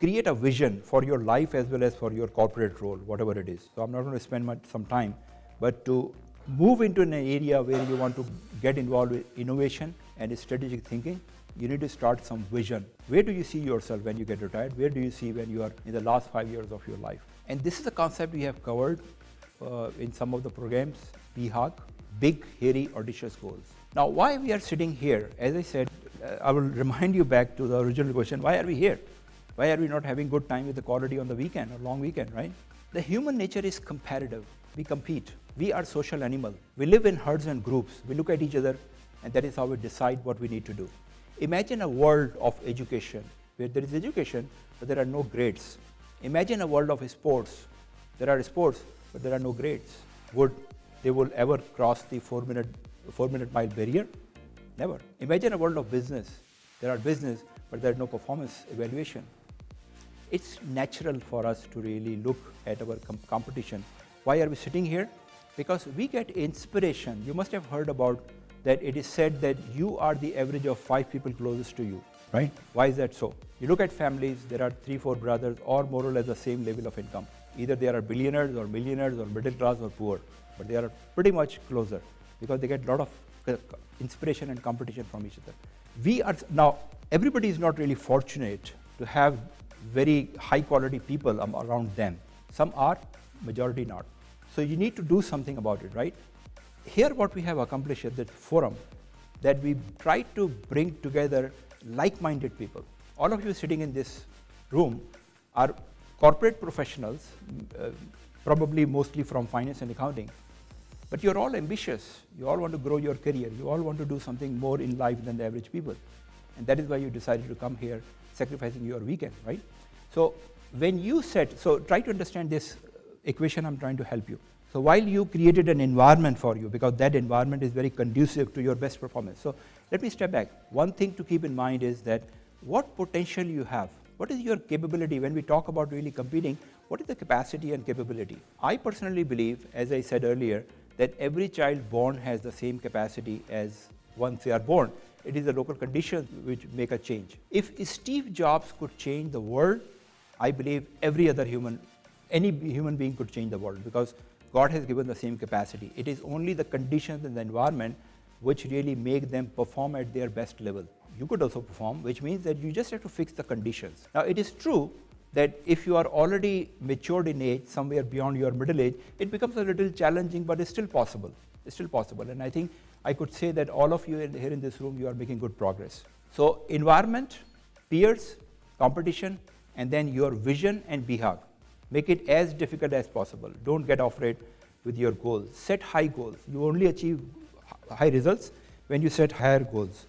create a vision for your life as well as for your corporate role, whatever it is. So I'm not going to spend some time, but to move into an area where you want to get involved with innovation and strategic thinking, you need to start some vision. Where do you see yourself when you get retired? Where do you see when you are in the last 5 years of your life? And this is a concept we have covered in some of the programs, BHAG, big, hairy, audacious goals. Now, why we are sitting here? As I said, I will remind you back to the original question, why are we here? Why are we not having good time with the quality on the weekend or long weekend, right? The human nature is competitive. We compete. We are social animal. We live in herds and groups. We look at each other, and that is how we decide what we need to do. Imagine a world of education where there is education, but there are no grades. Imagine a world of sports. There are sports, but there are no grades. Would they will ever cross the 4-minute mile barrier? Never. Imagine a world of business. There are business, but there is no performance evaluation. It's natural for us to really look at our competition. Why are we sitting here? Because we get inspiration. You must have heard about that it is said that you are the average of 5 people closest to you, right? Why is that so? You look at families, there are 3-4 brothers, or more or less the same level of income. Either they are billionaires or millionaires or middle class or poor, but they are pretty much closer because they get a lot of inspiration and competition from each other. Now, everybody is not really fortunate to have very high quality people around them. Some are, majority not. So you need to do something about it, right? Here what we have accomplished at that forum, that we try to bring together like-minded people. All of you sitting in this room are corporate professionals, probably mostly from finance and accounting, but you're all ambitious. You all want to grow your career. You all want to do something more in life than the average people. And that is why you decided to come here, sacrificing your weekend, right? So when you said, so try to understand this equation I'm trying to help you. So while you created an environment for you, because that environment is very conducive to your best performance. So let me step back. One thing to keep in mind is that what potential you have. What is your capability? When we talk about really competing, what is the capacity and capability? I personally believe, as I said earlier, that every child born has the same capacity as once they are born. It is the local conditions which make a change. If Steve Jobs could change the world, I believe every other any human being could change the world, because God has given the same capacity. It is only the conditions and the environment which really make them perform at their best level. You could also perform, which means that you just have to fix the conditions. Now, it is true that if you are already matured in age, somewhere beyond your middle age, it becomes a little challenging, but it's still possible. It's still possible. And I think I could say that all of you here in this room, you are making good progress. So environment, peers, competition, and then your vision and BHAG. Make it as difficult as possible. Don't get afraid with your goals. Set high goals. You only achieve high results when you set higher goals.